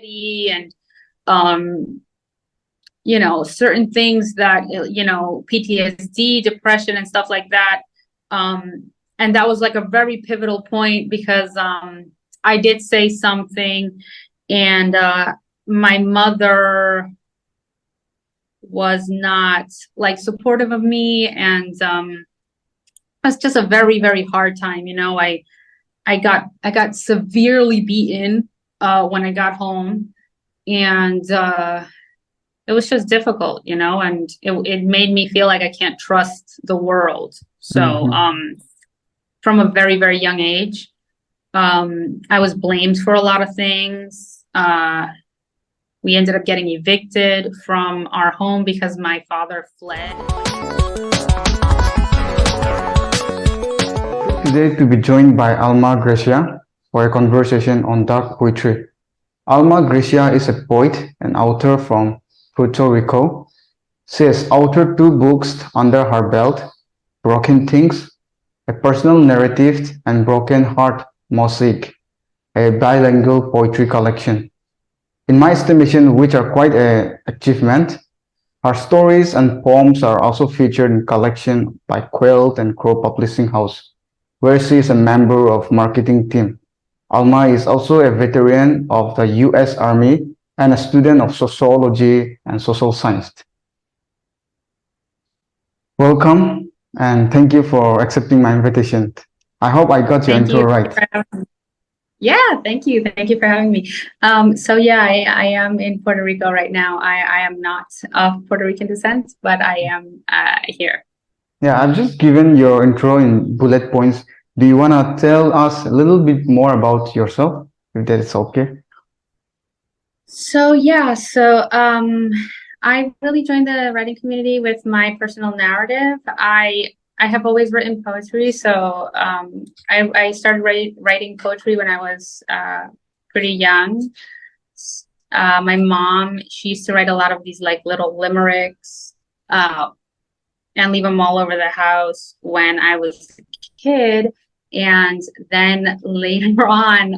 anxiety and certain things that, PTSD, depression and stuff like that. And that was like a very pivotal point because I did say something, and my mother was not like supportive of me, and it was just a very, very hard time. I got severely beaten when I got home, and it was just difficult, and it made me feel like I can't trust the world. So from a very, very young age, I was blamed for a lot of things. We ended up getting evicted from our home because my father fled. Today to be joined by Alma Garcia for a conversation on dark poetry. Alma Garcia is a poet and author from Puerto Rico. She has authored 2 books under her belt, Broken Things, a personal narrative, and Broken Heart Mosaic, a bilingual poetry collection. In my estimation, which are quite an achievement. Her stories and poems are also featured in collection by Quill and Crow Publishing House, where she is a member of marketing team. Alma is also a veteran of the US Army and a student of sociology and social science. Welcome, and thank you for accepting my invitation. I hope I got your intro right. Yeah, thank you. Thank you for having me. So yeah, I am in Puerto Rico right now. I am not of Puerto Rican descent, but I am here. Yeah, I've just given your intro in bullet points. Do you want to tell us a little bit more about yourself, if that is okay? So yeah, I really joined the writing community with my personal narrative. I have always written poetry, so I started writing poetry when I was pretty young. My mom, she used to write a lot of these like little limericks and leave them all over the house when I was a kid. And then later on,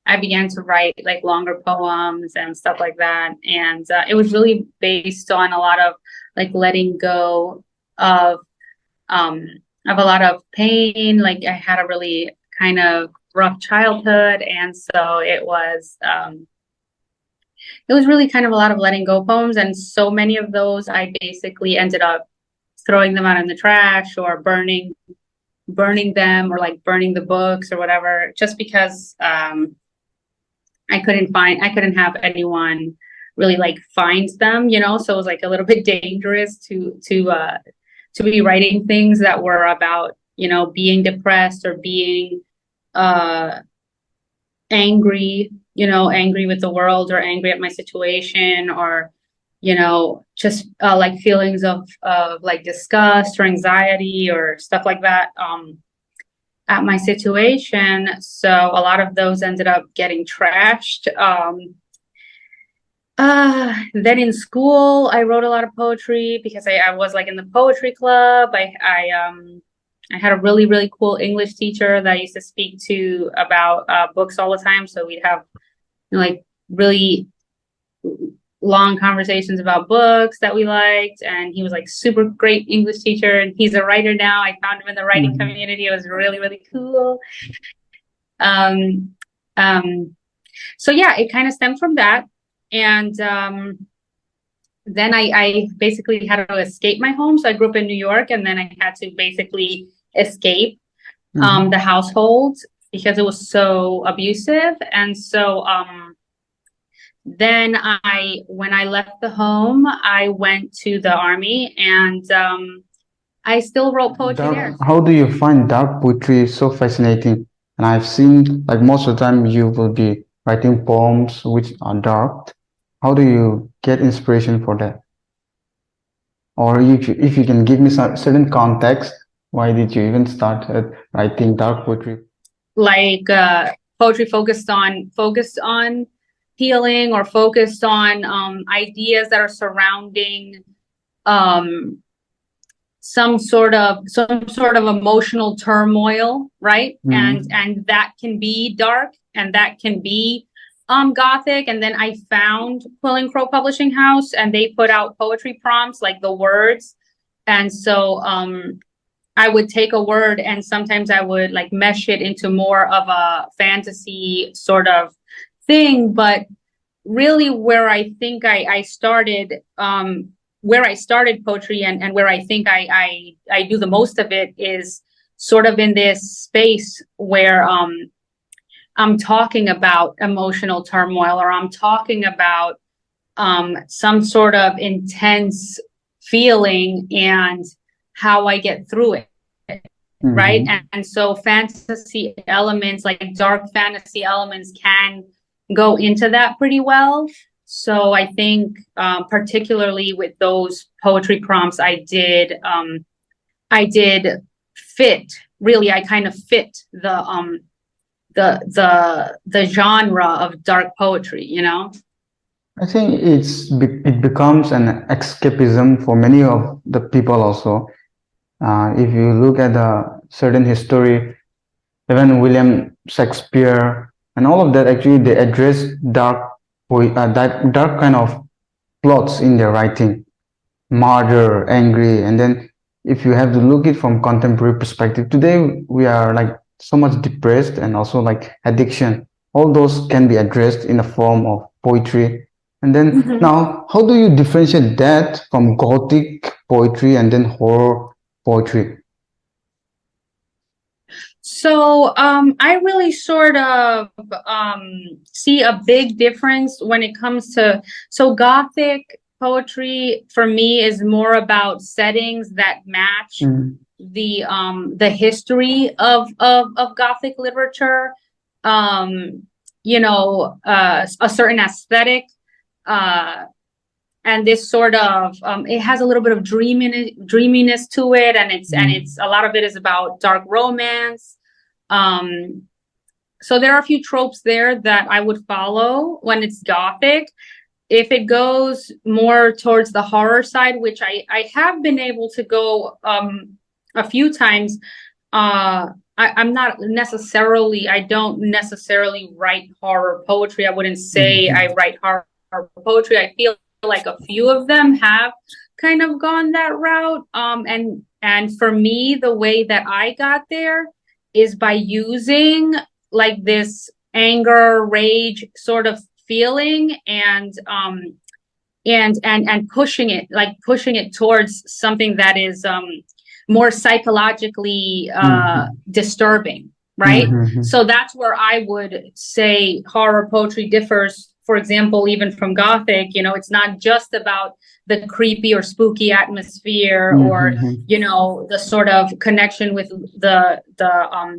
I began to write like longer poems and stuff like that. And it was really based on a lot of like letting go of a lot of pain. Like I had a really kind of rough childhood, and so it was really kind of a lot of letting go poems, and so many of those I basically ended up throwing them out in the trash or burning them, or like burning the books or whatever, just because I couldn't have anyone really like find them, so it was like a little bit dangerous to be writing things that were about, being depressed or being angry, angry with the world or angry at my situation, or, just like feelings of like disgust or anxiety or stuff like that at my situation. So a lot of those ended up getting trashed. Then in school, I wrote a lot of poetry because I was like in the poetry club. I had a really, really cool English teacher that I used to speak to about books all the time. So we'd have like really long conversations about books that we liked. And he was like super great English teacher, and he's a writer now. I found him in the writing community. It was really, really cool. So yeah, it kind of stemmed from that. And then I basically had to escape my home. So I grew up in New York, and then I had to basically escape the household because it was so abusive. And so then when I left the home, I went to the Army, and I still wrote poetry there. How do you find dark poetry so fascinating? And I've seen like most of the time you will be writing poems which are dark. How do you get inspiration for that? Or if you can give me some certain context, why did you even start writing dark poetry? Like poetry focused on healing, or focused on ideas that are surrounding some sort of emotional turmoil, right? And that can be dark, and that can be Gothic, and then I found Quill and Crow Publishing House, and they put out poetry prompts, like the words. And so I would take a word, and sometimes I would like mesh it into more of a fantasy sort of thing. But really, where I think I started, where I started poetry, and where I think I do the most of it, is sort of in this space where I'm talking about emotional turmoil, or I'm talking about some sort of intense feeling and how I get through it. Right. And so fantasy elements, like dark fantasy elements, can go into that pretty well. So I think particularly with those poetry prompts, I did fit, really, I kind of fit the genre of dark poetry, you know? I think it becomes an escapism for many of the people also. If you look at a certain history, even William Shakespeare and all of that, actually they address dark kind of plots in their writing, murder, angry. And then if you have to look it from contemporary perspective, today we are like so much depressed, and also like addiction. All those can be addressed in the form of poetry. And then now, how do you differentiate that from Gothic poetry and then horror poetry? So I really sort of see a big difference when it comes to, so Gothic poetry for me is more about settings that match the history of Gothic literature, you know, a certain aesthetic, and this sort of it has a little bit of dreaminess to it, and it's a lot of it is about dark romance. So there are a few tropes there that I would follow when it's Gothic. If it goes more towards the horror side, which I have been able to go a few times, I'm not necessarily, I don't necessarily write horror poetry. I wouldn't say I write horror poetry. I feel like a few of them have kind of gone that route. And for me, the way that I got there is by using like this anger, rage sort of feeling, and pushing it towards something that is more psychologically disturbing, right? So that's where I would say horror poetry differs, for example, even from Gothic. You know, it's not just about the creepy or spooky atmosphere, or you know, the sort of connection with the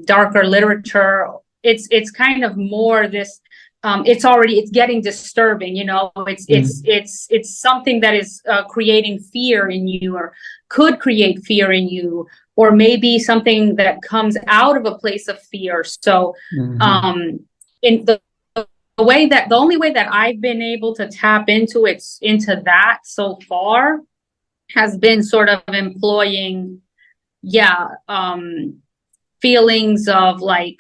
darker literature. It's kind of more this. It's getting disturbing, you know. It's something that is creating fear in you, or could create fear in you, or maybe something that comes out of a place of fear. So, in the only way that I've been able to tap into that so far has been sort of employing, feelings of like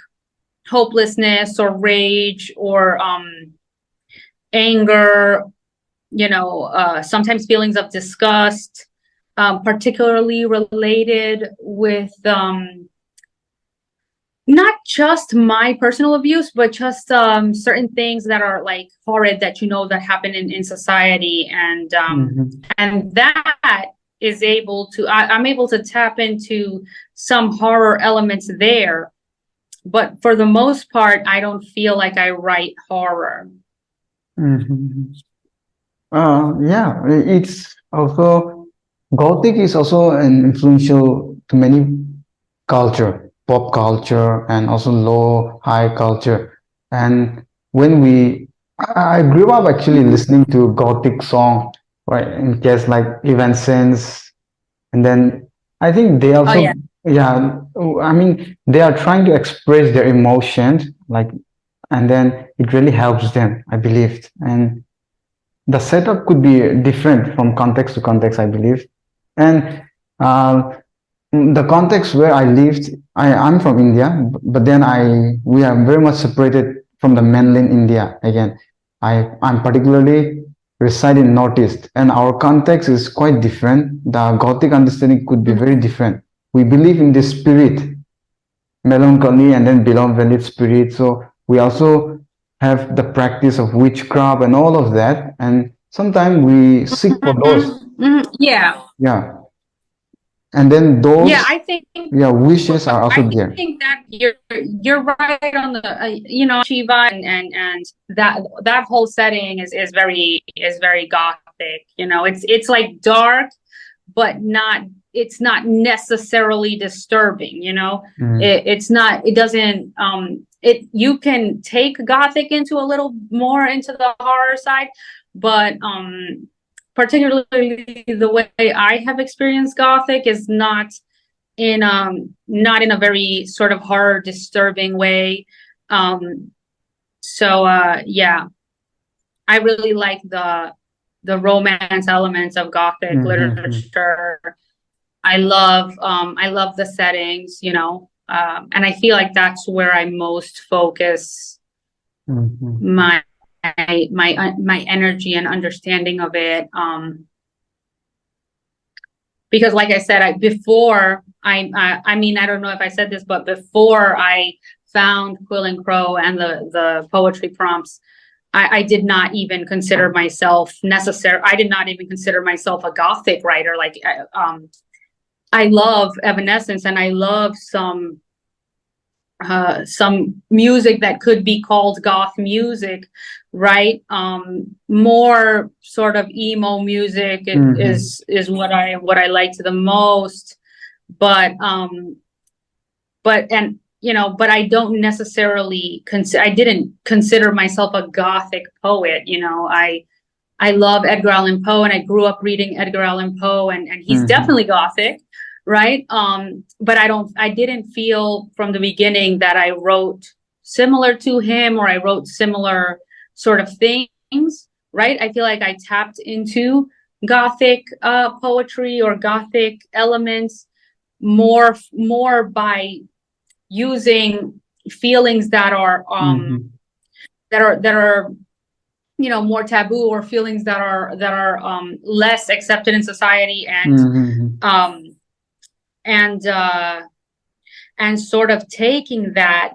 hopelessness or rage or anger, you know, sometimes feelings of disgust, particularly related with not just my personal abuse, but just certain things that are like horrid that, you know, that happen in society. And that is able to, I'm able to tap into some horror elements there. But for the most part, I don't feel like I write horror. It's also, Gothic is also an influential to many culture, pop culture, and also low, high culture. And when I grew up actually listening to Gothic song, right? In case like Evanescence, and then I think they also, I mean, they are trying to express their emotions, like, and then it really helps them, I believe. And the setup could be different from context to context, I believe. And the context where I lived, I'm from India, but then we are very much separated from the mainland India again. I'm particularly reside in Northeast, and our context is quite different. The Gothic understanding could be very different. We believe in the spirit, melancholy, and then beloved spirit. So we also have the practice of witchcraft and all of that. And sometimes we seek for those. Yeah. Yeah. And then Yeah, those, I think yeah, wishes are also there. that you're right on the Shiva and that whole setting is very gothic. It's like dark, but not it's not necessarily disturbing. It's not it doesn't it you can take gothic into a little more into the horror side, but particularly the way I have experienced gothic is not in a very sort of horror disturbing way. Yeah, I really like the romance elements of gothic literature. I love the settings, and I feel like that's where I most focus my my energy and understanding of it. Because like I said, I mean, I don't know if I said this, but before I found Quill and Crow and the poetry prompts, I did not even consider myself I did not even consider myself a Gothic writer. Like, I love Evanescence and I love some music that could be called goth music, right? More sort of emo music is what I liked the most, but I don't necessarily I didn't consider myself a gothic poet. I love Edgar Allan Poe and I grew up reading Edgar Allan Poe and he's definitely gothic, right? But I didn't feel from the beginning that I wrote similar to him or I wrote similar sort of things, right? I feel like I tapped into gothic poetry or gothic elements more by using feelings that are more taboo or feelings that are less accepted in society and sort of taking that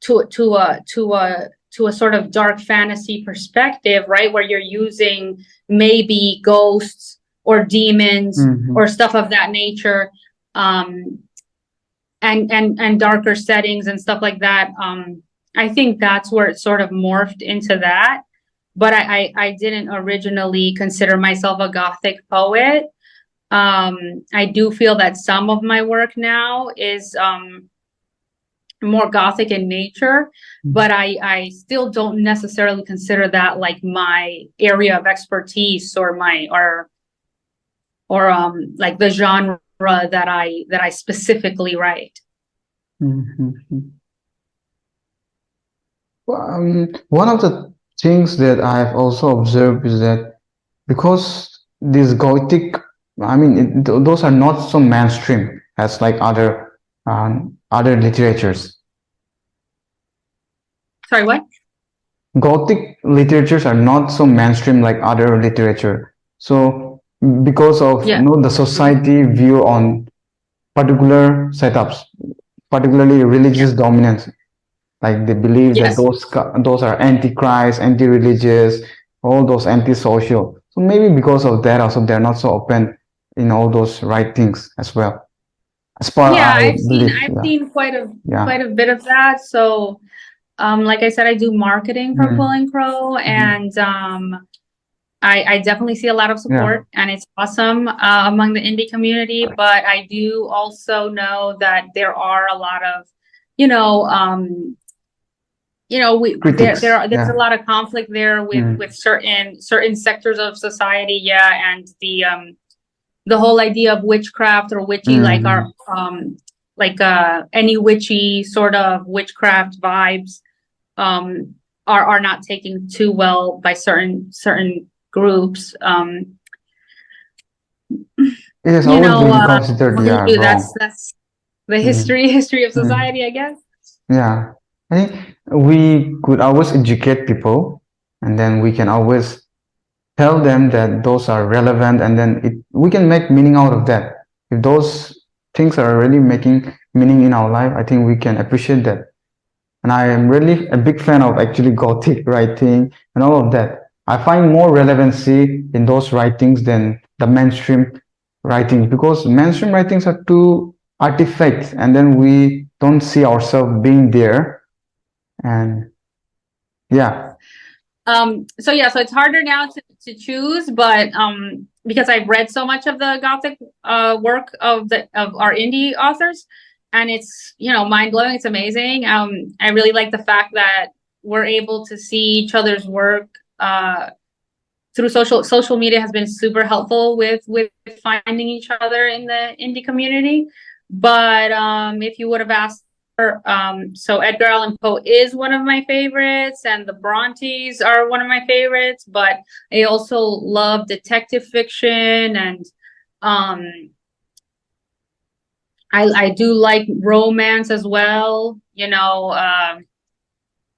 to a sort of dark fantasy perspective, right, where you're using maybe ghosts or demons or stuff of that nature, and darker settings and stuff like that. I think that's where it sort of morphed into that. But I didn't originally consider myself a Gothic poet. I do feel that some of my work now is more Gothic in nature, but I still don't necessarily consider that like my area of expertise or like the genre that I specifically write. Well, one of the things that I've also observed is that because these Gothic, I mean, those are not so mainstream as like other literatures. Sorry, what? Gothic literatures are not so mainstream like other literature. So because of the society view on particular setups, particularly religious dominance, like they believe that those are anti-Christ, anti-religious, all those anti-social. So maybe because of that also they're not so open in all those right things as well. As far I've seen quite a bit of that. So like I said, I do marketing for Quill and Crow, and I definitely see a lot of support, and it's awesome among the indie community. But I do also know that there are a lot of, there's a lot of conflict there with certain sectors of society, and the whole idea of witchcraft or witchy, like any witchy sort of witchcraft vibes are not taken too well by certain groups. It has always been considered that's the history of society, I guess. Yeah, I think we could always educate people and then we can always tell them that those are relevant, and then we can make meaning out of that. If those things are really making meaning in our life, I think we can appreciate that. And I am really a big fan of actually Gothic writing and all of that. I find more relevancy in those writings than the mainstream writings, because mainstream writings are too artifacts, and then we don't see ourselves being there. And yeah. So yeah, so it's harder now to choose, but because I've read so much of the Gothic work of our indie authors, and it's, you know, mind-blowing. It's amazing. I really like the fact that we're able to see each other's work through social media has been super helpful with finding each other in the indie community. But if you would have asked her, so Edgar Allan Poe is one of my favorites, and the Brontes are one of my favorites, but I also love detective fiction, and I do like romance as well, you know.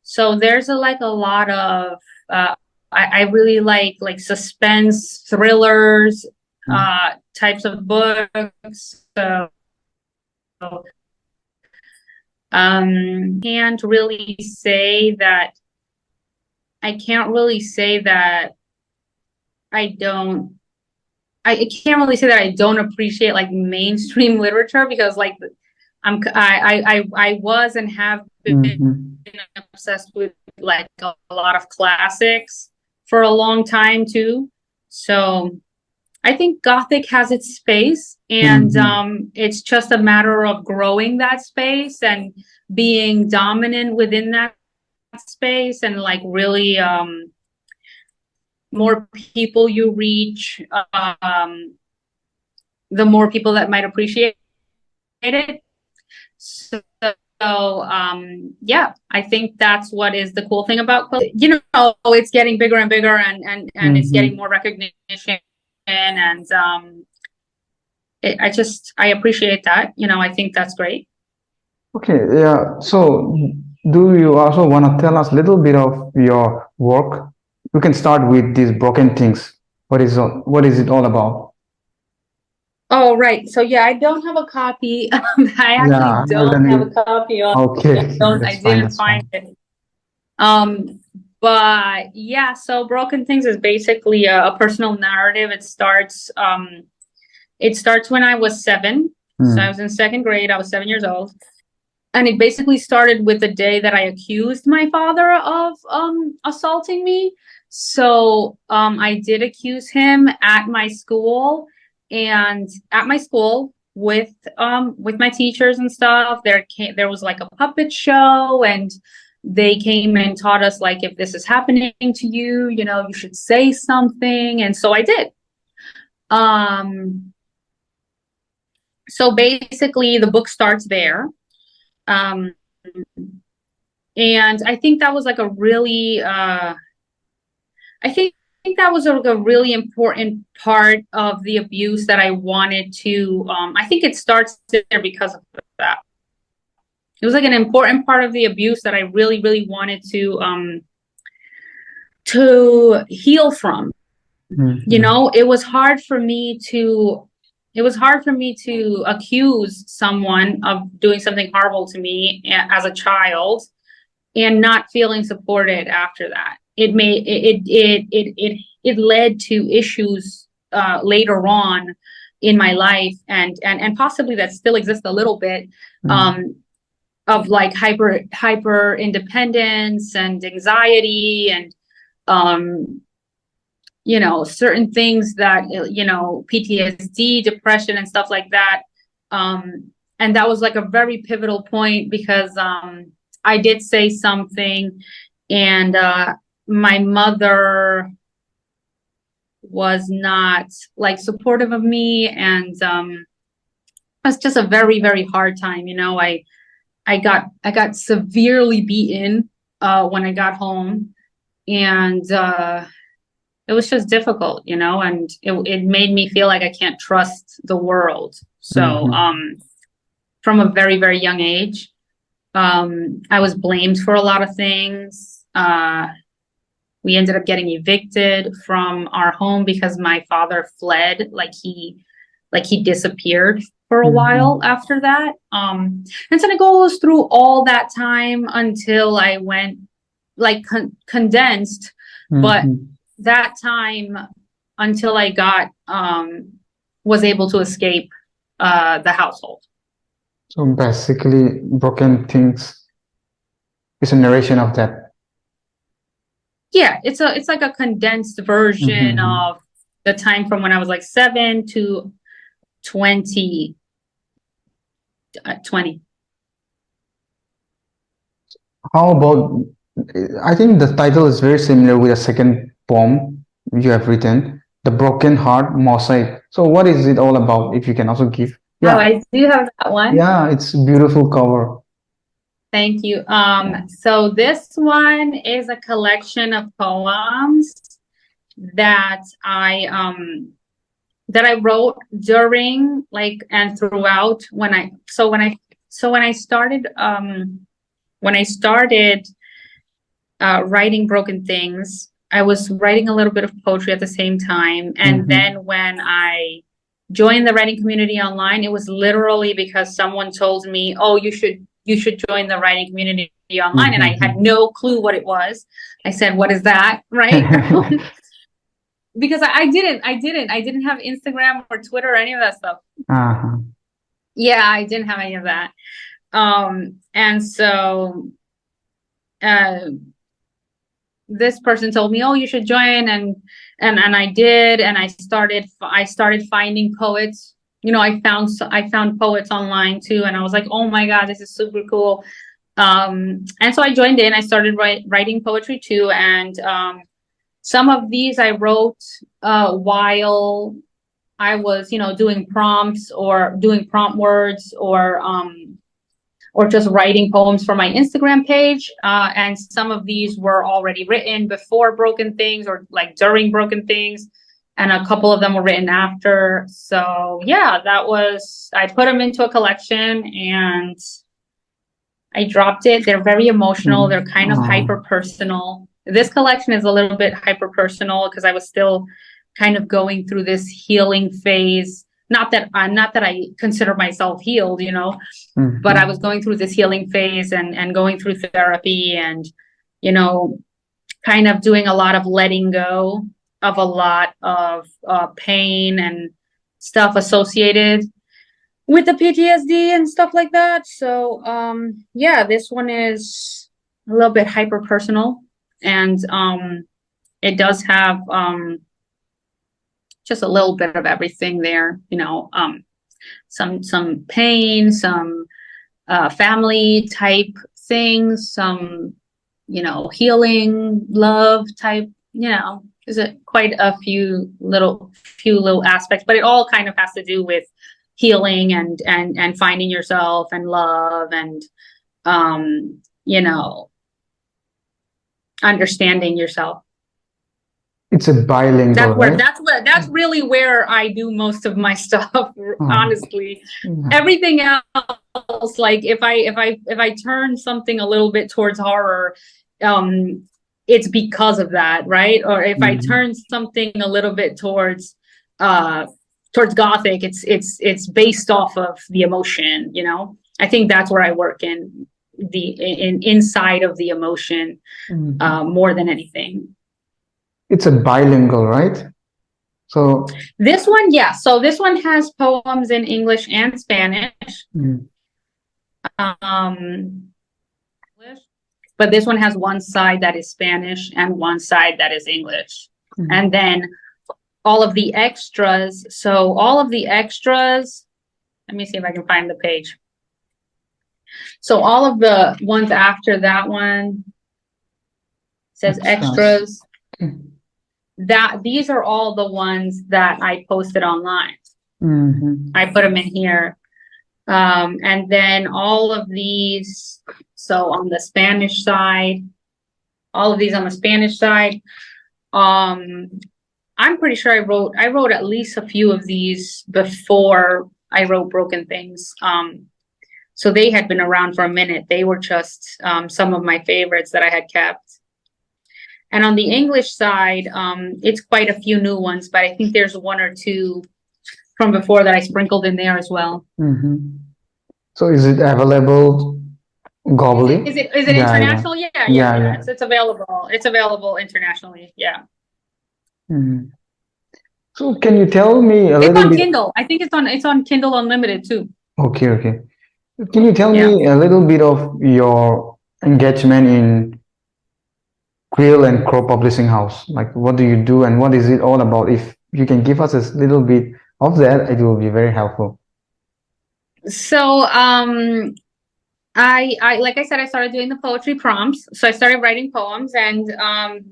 So there's a lot of I really like suspense thrillers types of books. So can't really say that I can't really say that I don't I can't really say that I don't appreciate like mainstream literature, because like I was and have been obsessed with like a lot of classics for a long time too. So I think Gothic has its space, and it's just a matter of growing that space and being dominant within that space, and like really more people you reach, the more people that might appreciate it. So yeah, I think that's what is the cool thing about Quill. You know, it's getting bigger and bigger, and it's getting more recognition, and I appreciate that. You know, I think that's great. Okay, yeah. So, do you also want to tell us a little bit of your work? You can start with these broken things. What is it all about? Oh, right. So yeah, I don't have a copy. I actually Yeah, don't have a copy of okay, it. I that's fine, didn't that's find fine. it. But yeah, so Broken Things is basically a personal narrative. It starts when I was 7. So I was in 2nd grade. I was 7 years old. And it basically started with the day that I accused my father of assaulting me. So I did accuse him at my school, and at my school with my teachers and stuff. There was like a puppet show, and they came and taught us like, if this is happening to you, you know, you should say something. And so I did. So basically the book starts there. And I think that was like a really I think that was a really important part of the abuse that I wanted to I think it starts there because of that. It was like an important part of the abuse that I really, really wanted to heal from. You know, it was hard for me to accuse someone of doing something horrible to me as a child and not feeling supported after that. It led to issues later on in my life, and possibly that still exists a little bit, of like hyper independence and anxiety, and you know, certain things that, you know, PTSD, depression, and stuff like that. And that was like a very pivotal point, because I did say something, and my mother was not like supportive of me, and it was just a very, very hard time. You know, I got severely beaten when I got home, and it was just difficult, you know, and it made me feel like I can't trust the world. So from a very, very young age, I was blamed for a lot of things. We ended up getting evicted from our home because my father fled, like he disappeared for a while after that. And so it goes through all that time until I went like condensed, but that time until I got was able to escape the household. So basically, Broken Things is a narration of that. Yeah, it's like a condensed version of the time from when I was like 7 to 20. How about, I think the title is very similar with a second poem you have written, The Broken Heart Mosaic. So what is it all about, if you can also give? Oh, I do have that one. Yeah, it's a beautiful cover. Thank you. So this one is a collection of poems that I wrote during and throughout when I started writing Broken Things. I was writing a little bit of poetry at the same time, and then when I joined the writing community online, it was literally because someone told me, "Oh, you should join the writing community online," and I had no clue what it was. I said, "What is that?" Right? Because I didn't have Instagram or Twitter or any of that stuff. Yeah, I didn't have any of that. And so this person told me, "Oh, you should join," and I did, and I started finding poets. I found poets online too, and I was like, "Oh my God, this is super cool." And so I joined in. I started writing poetry too, and some of these I wrote while I was, doing prompts or doing prompt words or just writing poems for my Instagram page. And some of these were already written before Broken Things or like during Broken Things. And a couple of them were written after. So yeah, I put them into a collection and I dropped it. They're very emotional. They're kind of hyper personal. This collection is a little bit hyper personal because I was still kind of going through this healing phase. Not that I consider myself healed, but I was going through this healing phase and going through therapy and, kind of doing a lot of letting go of a lot of pain and stuff associated with the PTSD and stuff like that. So, yeah, this one is a little bit hyper personal, and it does have just a little bit of everything there, some pain, some family type things, some, healing, love type, there's quite a few little aspects, but it all kind of has to do with healing and finding yourself and love and, understanding yourself. It's a bilingual, right? That's really where I do most of my stuff, honestly. Everything else, like if I turn something a little bit towards horror, it's because of that, right? Or if I turn something a little bit towards Gothic, it's based off of the emotion, I think that's where I work inside of the emotion more than anything. It's a bilingual, right? So this one, yeah. So this one has poems in English and Spanish. But this one has one side that is Spanish and one side that is English. And then all of the extras. So all of the extras, let me see if I can find the page. So all of the ones after that one says extras. These are all the ones that I posted online. I put them in here. And then all of these, so on the Spanish side, all of these on the Spanish side, I'm pretty sure I wrote at least a few of these before I wrote Broken Things. So they had been around for a minute. They were just some of my favorites that I had kept. And on the English side, it's quite a few new ones, but I think there's one or two from before that I sprinkled in there as well. So is it available globally? Is it Yeah, international? Yeah. yeah. It's available. It's available internationally. Yeah. So can you tell me a It's little on bit? Kindle. I think it's on Kindle Unlimited too. Okay. Can you tell Yeah. me a little bit of your engagement in Quill and Crow Publishing House? Like, what do you do and what is it all about? If you can give us a little bit of that, it will be very helpful. So I like I said, I started doing the poetry prompts. So I started writing poems, and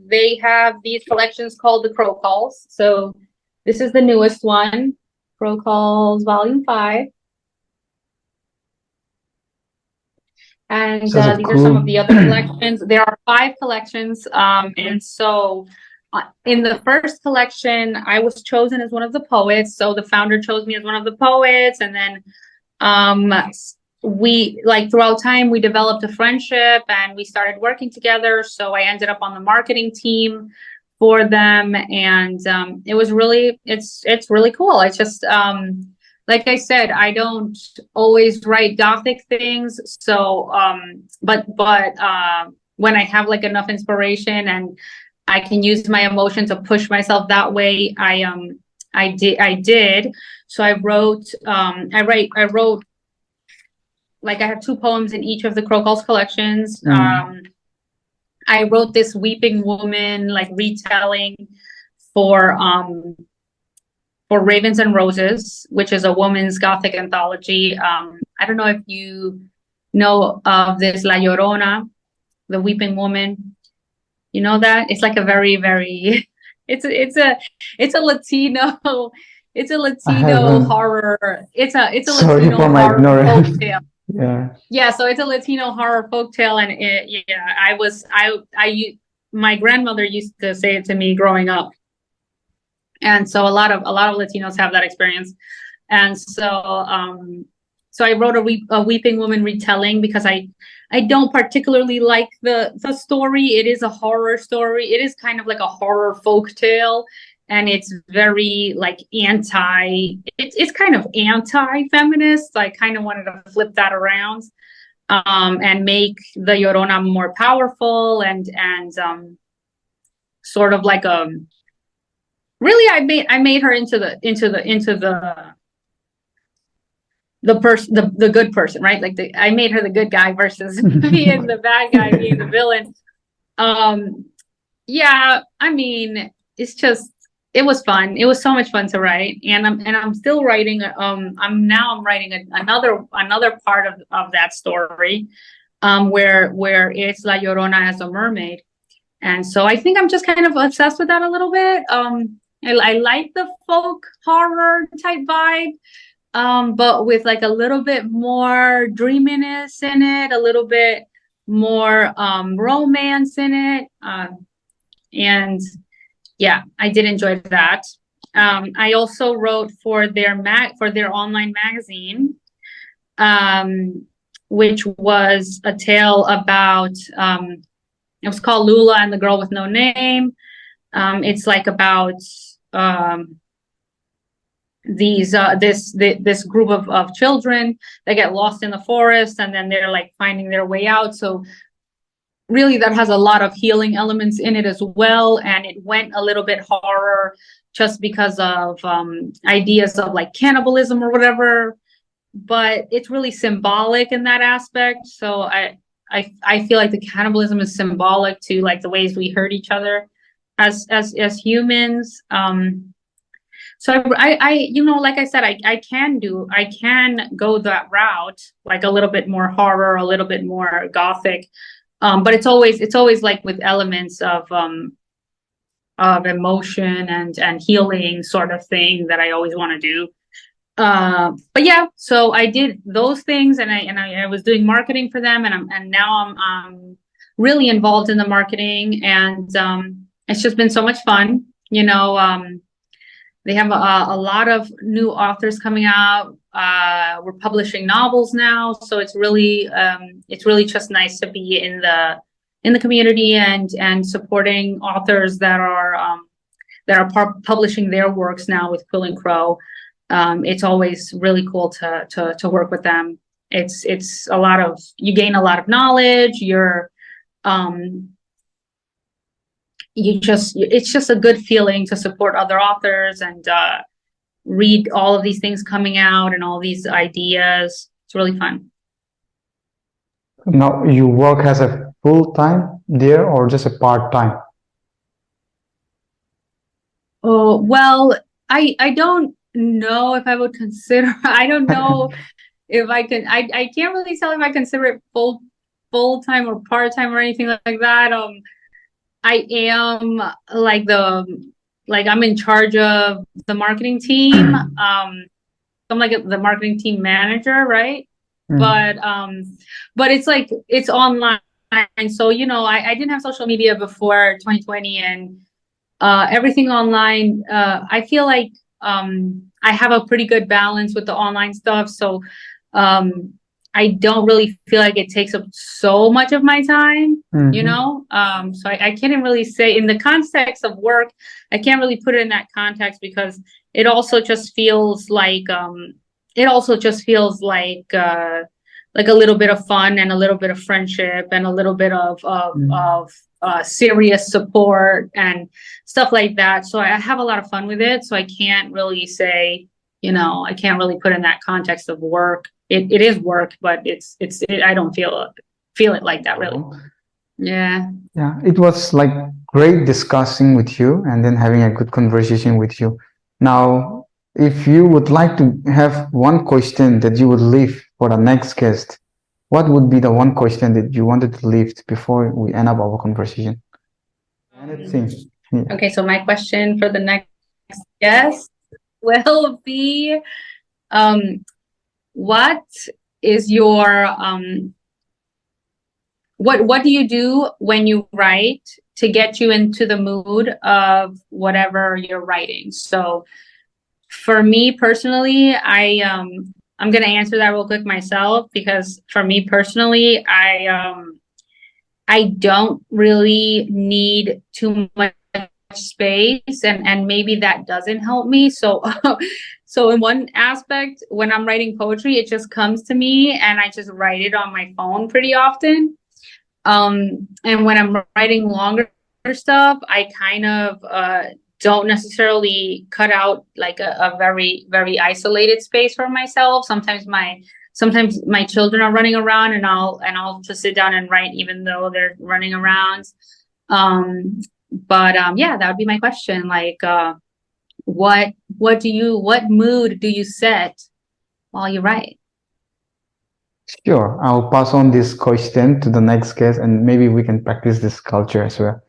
they have these collections called the Crow Calls. So this is the newest one, Crow Calls Volume 5. And these are some of the other collections. There are 5 collections. And so in the first collection, I was chosen as one of the poets. So the founder chose me as one of the poets. And then we, like, throughout time, we developed a friendship and we started working together. So I ended up on the marketing team for them. And it was really, it's really cool. It's just, like I said, I don't always write Gothic things. So, but when I have like enough inspiration and I can use my emotion to push myself that way, I did. So I wrote, like, I have 2 poems in each of the Crow Calls collections. I wrote this Weeping Woman, like, retelling for Ravens and Roses, which is a woman's Gothic anthology. I don't know if you know of this La Llorona, the Weeping Woman. You know that? It's like a very, very it's a Latino horror. It's a Latino horror folktale. Yeah, so it's a Latino horror folktale, and my grandmother used to say it to me growing up. And so a lot of Latinos have that experience. And so so I wrote a Weeping Woman retelling because I don't particularly like the story. It is a horror story. It is kind of like a horror folk tale, and it's very like it's kind of anti-feminist. I kind of wanted to flip that around and make the Llorona more powerful and sort of like really, I made her into the good person, right? Like I made her the good guy versus being the bad guy, being the villain. Yeah, I mean, it was fun. It was so much fun to write, and I'm still writing. I'm writing another part of that story, where it's La Llorona as a mermaid, and so I think I'm just kind of obsessed with that a little bit. I like the folk horror type vibe, but with like a little bit more dreaminess in it, a little bit more romance in it, and yeah, I did enjoy that. I also wrote for their online magazine, which was a tale about it was called Lula and the Girl with No Name. It's like about this group of children that get lost in the forest, and then they're like finding their way out. So really that has a lot of healing elements in it as well, and it went a little bit horror just because of ideas of like cannibalism or whatever, but it's really symbolic in that aspect. So I feel like the cannibalism is symbolic to like the ways we hurt each other as humans. So I like I said, I can go that route, like a little bit more horror, a little bit more Gothic, but it's always like with elements of emotion and healing sort of thing that I always want to do. But yeah, so I did those things, and I was doing marketing for them, and now I'm really involved in the marketing, and it's just been so much fun. They have a lot of new authors coming out. We're publishing novels now, so it's really just nice to be in in the community and supporting authors that are publishing their works now with Quill and Crow. It's always really cool to work with them. It's a lot of, you gain a lot of knowledge. It's just a good feeling to support other authors and read all of these things coming out and all these ideas. It's really fun. Now, you work as a full-time there or just a part-time? Oh, well, I don't know if I would consider, I don't know if I can, I can't really tell if I consider it full-time or part-time or anything like that. I am I'm in charge of the marketing team. I'm like the marketing team manager, right? But it's online. So, I didn't have social media before 2020 and everything online. I feel like I have a pretty good balance with the online stuff. So I don't really feel like it takes up so much of my time, so I can't really say in the context of work, I can't really put it in that context because it also just feels like a little bit of fun and a little bit of friendship and a little bit of serious support and stuff like that. So I have a lot of fun with it. So I can't really say, I can't really put in that context of work. It is work, but I don't feel it like that really. Yeah. Yeah, it was like great discussing with you and then having a good conversation with you. Now, if you would like to have one question that you would leave for the next guest, what would be the one question that you wanted to leave before we end up our conversation? Anything. Yeah. Okay, so my question for the next guest will be, what is your what do you do when you write to get you into the mood of whatever you're writing? So for me personally, I'm gonna answer that real quick myself because for me personally, I don't really need too much space and maybe that doesn't help me. So so in one aspect, when I'm writing poetry, it just comes to me and I just write it on my phone pretty often. And when I'm writing longer stuff, I kind of don't necessarily cut out like a very, very isolated space for myself. Sometimes my children are running around and I'll just sit down and write even though they're running around. Yeah, that would be my question. Like, what mood do you set while you write? Sure, I'll pass on this question to the next guest and maybe we can practice this culture as well.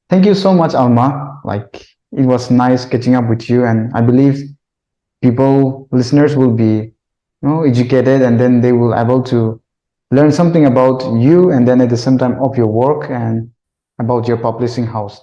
Thank you so much, Alma. Like, it was nice catching up with you, and I believe listeners will be, educated, and then they will able to learn something about you and then at the same time of your work and about your publishing house.